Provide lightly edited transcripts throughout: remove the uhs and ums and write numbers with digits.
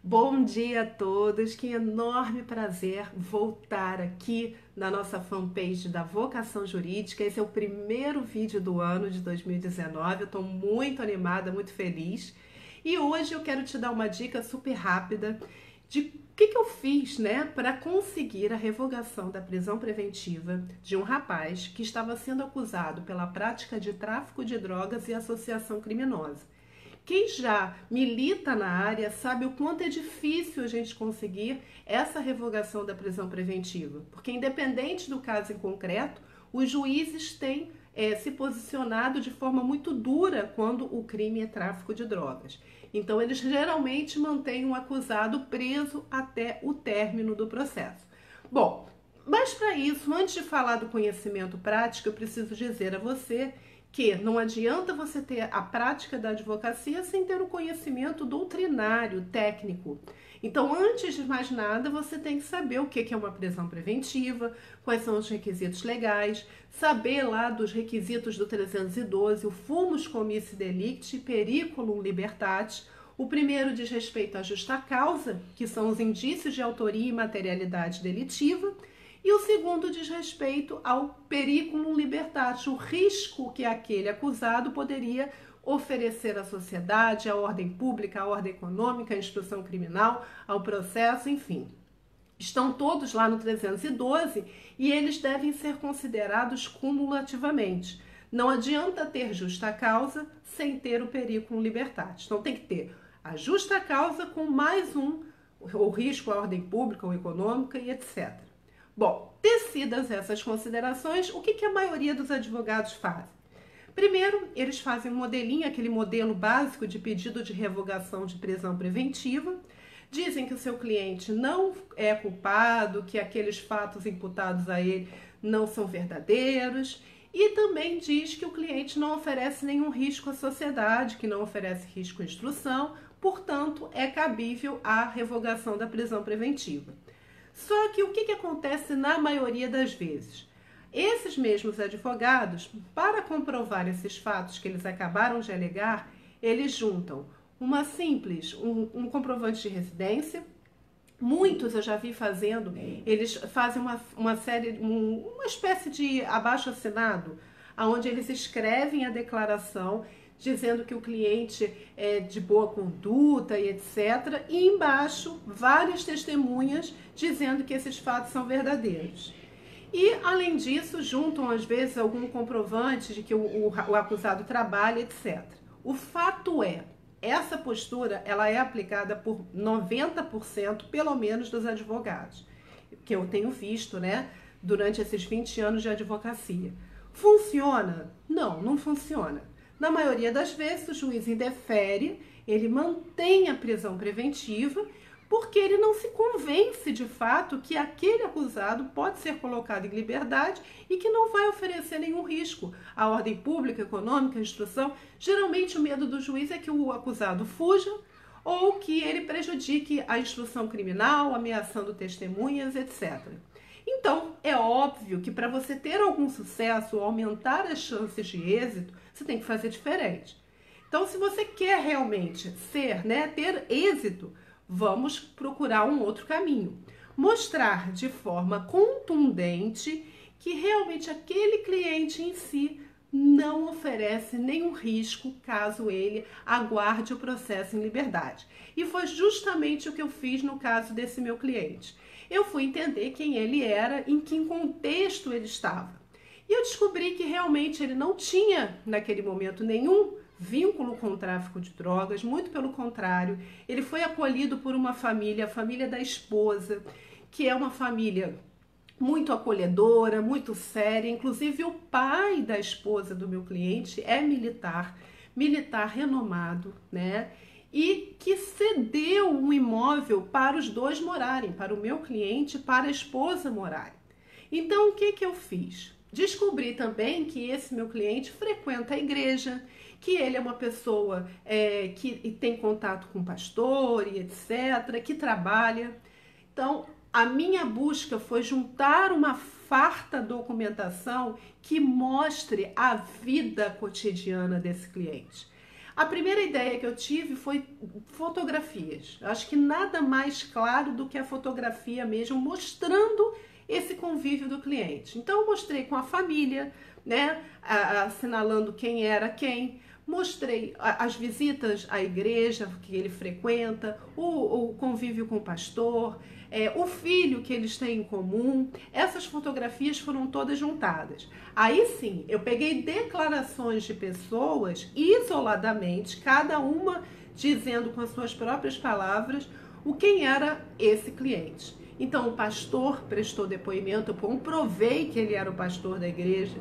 Bom dia a todos, que enorme prazer voltar aqui na nossa fanpage da Vocação Jurídica. Esse é o primeiro vídeo do ano de 2019, eu estou muito animada, muito feliz. E hoje eu quero te dar uma dica super rápida de o que eu fiz, para conseguir a revogação da prisão preventiva de um rapaz que estava sendo acusado pela prática de tráfico de drogas e associação criminosa. Quem já milita na área sabe o quanto é difícil a gente conseguir essa revogação da prisão preventiva, porque independente do caso em concreto, os juízes têm se posicionado de forma muito dura quando o crime é tráfico de drogas. Então, eles geralmente mantêm um acusado preso até o término do processo. Bom, mas para isso, antes de falar do conhecimento prático, eu preciso dizer a você que não adianta você ter a prática da advocacia sem ter o conhecimento doutrinário, técnico. Então, antes de mais nada, você tem que saber o que é uma prisão preventiva, quais são os requisitos legais, saber lá dos requisitos do 312, o fumus commissi delicti, periculum libertatis. O primeiro diz respeito à justa causa, que são os indícios de autoria e materialidade delitiva, e o segundo diz respeito ao periculum libertatis, o risco que aquele acusado poderia oferecer à sociedade, à ordem pública, à ordem econômica, à instrução criminal, ao processo, enfim. Estão todos lá no 312 e eles devem ser considerados cumulativamente. Não adianta ter justa causa sem ter o periculum libertatis. Então tem que ter a justa causa com mais o risco à ordem pública ou econômica e etc. Bom, tecidas essas considerações, o que a maioria dos advogados faz? Primeiro, eles fazem um modelinho, aquele modelo básico de pedido de revogação de prisão preventiva, dizem que o seu cliente não é culpado, que aqueles fatos imputados a ele não são verdadeiros, e também diz que o cliente não oferece nenhum risco à sociedade, que não oferece risco à instrução, portanto, é cabível a revogação da prisão preventiva. Só que o que acontece na maioria das vezes? Esses mesmos advogados, para comprovar esses fatos que eles acabaram de alegar, eles juntam um comprovante de residência. Muitos eu já vi fazendo, eles fazem uma espécie de abaixo-assinado, onde eles escrevem a declaração dizendo que o cliente é de boa conduta e etc. E embaixo, várias testemunhas dizendo que esses fatos são verdadeiros. E, além disso, juntam, às vezes, algum comprovante de que o acusado trabalha, etc. O fato é, essa postura ela é aplicada por 90%, pelo menos, dos advogados, que eu tenho visto, durante esses 20 anos de advocacia. Funciona? Não, não funciona. Na maioria das vezes, o juiz indefere, ele mantém a prisão preventiva, porque ele não se convence de fato que aquele acusado pode ser colocado em liberdade e que não vai oferecer nenhum risco à ordem pública, econômica, à instrução. Geralmente o medo do juiz é que o acusado fuja ou que ele prejudique a instrução criminal, ameaçando testemunhas, etc. Então, é óbvio que para você ter algum sucesso ou aumentar as chances de êxito, você tem que fazer diferente. Então, se você quer realmente ter êxito, vamos procurar um outro caminho. Mostrar de forma contundente que realmente aquele cliente em si não oferece nenhum risco caso ele aguarde o processo em liberdade. E foi justamente o que eu fiz no caso desse meu cliente. Eu fui entender quem ele era, em que contexto ele estava. E eu descobri que realmente ele não tinha, naquele momento, nenhum vínculo com o tráfico de drogas, muito pelo contrário. Ele foi acolhido por uma família, a família da esposa, que é uma família muito acolhedora, muito séria. Inclusive o pai da esposa do meu cliente é militar renomado, e que cedeu um imóvel para os dois morarem, para o meu cliente e para a esposa morarem. Então, o que eu fiz? Descobri também que esse meu cliente frequenta a igreja, que ele é uma pessoa que tem contato com pastor e etc., que trabalha. Então, a minha busca foi juntar uma farta documentação que mostre a vida cotidiana desse cliente. A primeira ideia que eu tive foi fotografias. Acho que nada mais claro do que a fotografia mesmo, mostrando esse convívio do cliente. Então eu mostrei com a família, né, assinalando quem era quem. Mostrei as visitas à igreja que ele frequenta, o convívio com o pastor, o filho que eles têm em comum. Essas fotografias foram todas juntadas. Aí sim, eu peguei declarações de pessoas isoladamente, cada uma dizendo com as suas próprias palavras quem era esse cliente. Então o pastor prestou depoimento, eu comprovei que ele era o pastor da igreja.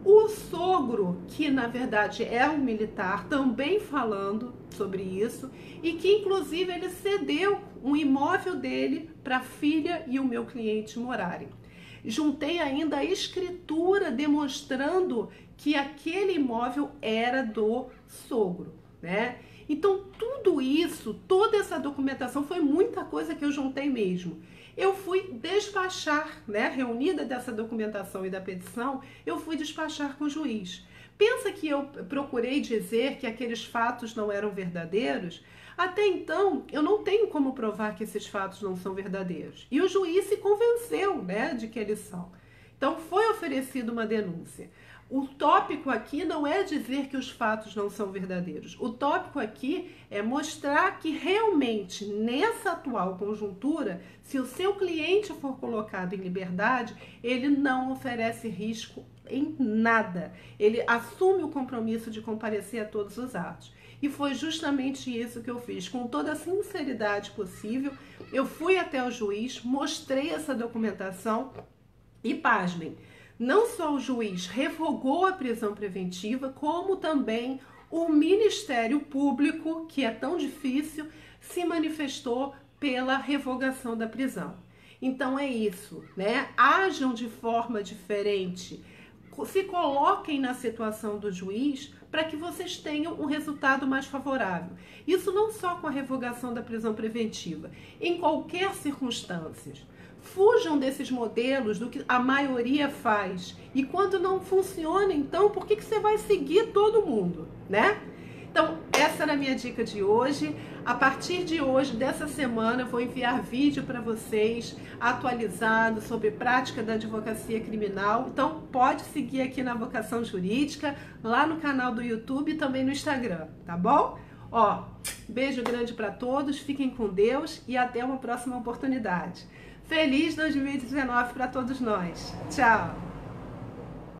O sogro, que na verdade é um militar, também falando sobre isso, e que inclusive ele cedeu um imóvel dele para a filha e o meu cliente morarem. Juntei ainda a escritura demonstrando que aquele imóvel era do sogro, né? Então tudo isso, toda essa documentação, foi muita coisa que eu juntei mesmo. Eu fui despachar, né, reunida dessa documentação e da petição, eu fui despachar com o juiz. Pensa que eu procurei dizer que aqueles fatos não eram verdadeiros? Até então, eu não tenho como provar que esses fatos não são verdadeiros. E o juiz se convenceu, né, de que eles são. Então, foi oferecida uma denúncia. O tópico aqui não é dizer que os fatos não são verdadeiros. O tópico aqui é mostrar que realmente, nessa atual conjuntura, se o seu cliente for colocado em liberdade, ele não oferece risco em nada. Ele assume o compromisso de comparecer a todos os atos. E foi justamente isso que eu fiz. Com toda a sinceridade possível, eu fui até o juiz, mostrei essa documentação e, pasmem, não só o juiz revogou a prisão preventiva, como também o Ministério Público, que é tão difícil, se manifestou pela revogação da prisão. Então é isso, né? Ajam de forma diferente, se coloquem na situação do juiz para que vocês tenham um resultado mais favorável. Isso não só com a revogação da prisão preventiva, em qualquer circunstância. Fujam desses modelos do que a maioria faz. E quando não funciona, então, por que você vai seguir todo mundo, né? Então, essa era a minha dica de hoje. A partir de hoje, dessa semana, eu vou enviar vídeo para vocês atualizado sobre prática da advocacia criminal. Então, pode seguir aqui na Vocação Jurídica, lá no canal do YouTube e também no Instagram, tá bom? Ó, beijo grande para todos, fiquem com Deus e até uma próxima oportunidade. Feliz 2019 para todos nós. Tchau!